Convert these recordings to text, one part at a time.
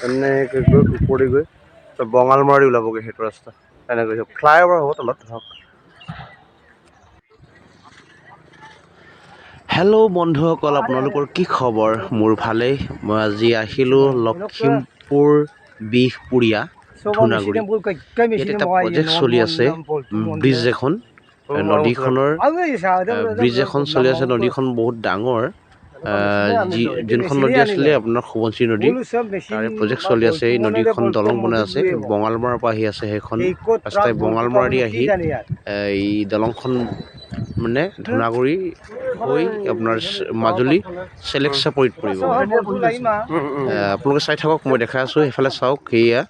এনেকৈ গৈ ওপৰি গৈ বঙালমৰাদি ওলাবগৈ সেইটো ৰাস্তা এনেকৈ ফ্লাইঅভাৰ হ'ব তলত ধৰক। হেল্ল' বন্ধুসকল, আপোনালোকৰ কি খবৰ? মোৰ ভালেই। মই আজি আহিলোঁ লখিমপুৰ বিহপুৰীয়া ধুনাগুৰি। ইয়াত এটা প্ৰজেক্ট চলি আছে, ব্ৰিজ এখন, নদীখনৰ ব্ৰিজ এখন চলি আছে। নদীখন বহুত ডাঙৰ, যোনখন নদী আছিলে আপোনাৰ সোৱণশিৰি নদী, তাৰে প্ৰজেক্ট চলি আছে। এই নদীখন দলং বনাই আছে, বঙালমৰাৰ পৰা আহি আছে সেইখন ৰাস্তাই। বঙালমৰা দি আহি এই দলংখন মানে ধুনাগুৰি হৈ আপোনাৰ মাজুলী চেলেক চাপৰিত পৰিব। আপোনালোকে চাই থাকক, মই দেখাই আছোঁ। সেইফালে চাওক, সেয়া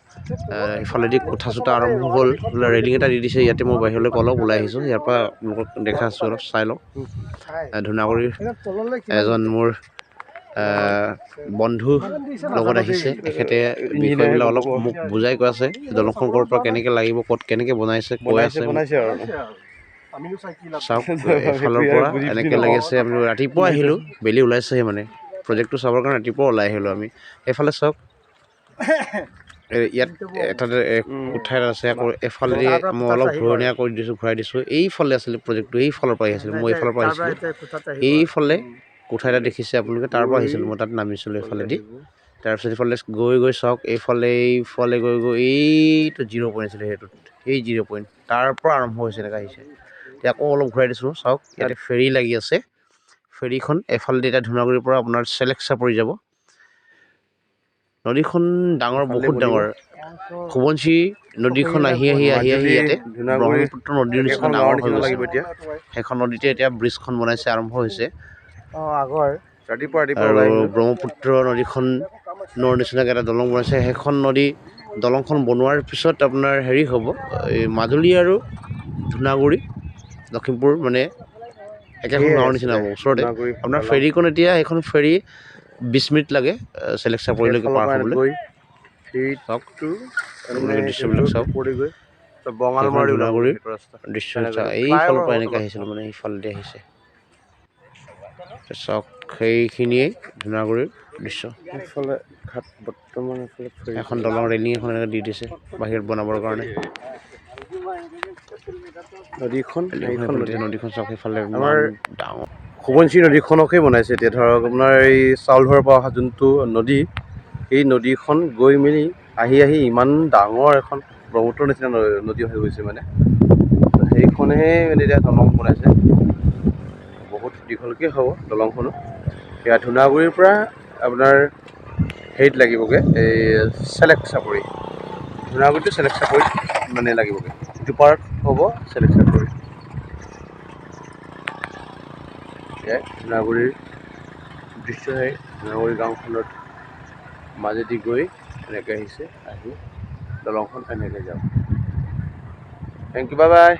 সিফালেদি কোঠা চোঠা আৰম্ভ হ'ল, ৰেলিং এটা দি দিছে। ইয়াতে মই বাহিৰলৈ অলপ ওলাই আহিছোঁ, ইয়াৰ পৰা আপোনালোকক দেখাই আছোঁ, অলপ চাই লওক। ধুনাগুৰিৰ এজন মোৰ বন্ধু লগত আহিছে, তেখেতে বিষয়বিলাক অলপ মোক বুজাই কৈ আছে। দলংখন ক'ৰ পৰা কেনেকৈ লাগিব, ক'ত কেনেকৈ বনাইছে কৈ আছে। চাওক, এফালৰ পৰা এনেকৈ লাগি আছে। আমি ৰাতিপুৱা আহিলোঁ, বেলি ওলাইছেহে মানে প্ৰজেক্টটো চাবৰ কাৰণে ৰাতিপুৱা ওলাই আহিলোঁ আমি। এইফালে চাওক, ইয়াত এটা কোঠা এটা আছে। আকৌ এফালেদি মই অলপ ঘূৰণীয়া কৰি দিছোঁ, ঘূৰাই দিছোঁ। এইফালে আছিলে প্ৰজেক্টটো, এইফালৰ পৰা আহিছিলোঁ মই, এইফালৰ পৰা আহিছিলোঁ। এইফালে কোঠা এটা দেখিছে আপোনালোকে, তাৰ পৰা আহিছিলোঁ মই, তাত নামিছিলোঁ এইফালেদি। তাৰপিছত এইফালে গৈ গৈ চাওক, এইফালে গৈ গৈ এইটো 0 পইণ্ট আছিলে, সেইটোত এই 0 পইণ্ট তাৰ পৰা আৰম্ভ হৈছে, এনেকৈ আহিছে। এতিয়া আকৌ অলপ ঘূৰাই দিছোঁ, চাওক ইয়াতে ফেৰী লাগি আছে। ফেৰীখন এফালেদি এতিয়া ধুনাগুৰিৰ পৰা আপোনাৰ চেলেক চাপৰি যাব। নদীখন ডাঙৰ, বহুত ডাঙৰ। সোৱণশিৰি নদীখন আহি ইয়াতে ব্ৰহ্মপুত্ৰ নদীৰ নিচিনা ডাঙৰ হৈ গৈছে। সেইখন নদীতে এতিয়া ব্ৰিজখন বনাইছে, আৰম্ভ হৈছে। আৰু ব্ৰহ্মপুত্ৰ নদীখনৰ নিচিনাকৈ এটা দলং বনাইছে। সেইখন নদী দলংখন বনোৱাৰ পিছত আপোনাৰ হেৰি হ'ব, এই মাজুলী আৰু ধুনাগুৰি লখিমপুৰ মানে একেখন গাঁৱৰ নিচিনা হ'ব, ওচৰতে। আপোনাৰ ফেৰীখন এতিয়া, সেইখন ফেৰী 20 মিনিট লাগে চেলেক চাপৰিলৈকে পাৰ হ'বলৈ। চাওক, আপোনালোকে দৃশ্যবিলাক চাওক। সেইখন ধুনাগুৰিৰ দৃশ্য। এইফালৰ পৰা এনেকৈ আহিছিলোঁ মানে, সেইফালেদি আহিছে। চাওক, সেইখিনিয়েই ধুনাগুৰিৰ দৃশ্য। এখন দলং, ৰেলিং এখন এনেকৈ দি দিছে বাহিৰত বনাবৰ কাৰণে। নদীখন চাওক, সেইফালে ইমান ডাঙৰ সোৱণশিৰি নদীখনকেই বনাইছে এতিয়া। ধৰক আপোনাৰ এই চাউল ধৰাৰ পৰা অহা যোনটো নদী, এই নদীখন গৈ মেলি আহি ইমান ডাঙৰ এখন ব্ৰহ্মপুত্ৰৰ নিচিনা নদী হৈ গৈছে মানে। সেইখনেহে এতিয়া দলং বনাইছে, বহুত দীঘলকৈ হ'ব দলংখনো। এয়া ধুনাগুৰিৰ পৰা আপোনাৰ হেৰিত লাগিবগৈ, এই চেলেক চাপৰি। ধুনাগুৰিটো চেলেক চাপৰিত মানে লাগিবগৈ, ইটো পাৰত হ'ব চেলেক চাপৰি। ধুনাগুৰিৰ দৃশ্যহে, ধুনাগুৰি গাঁওখনত মাজেদি গৈ এনেকৈ আহিছে, আহি দলংখন এনেকৈ যাব। Thank you, bye by.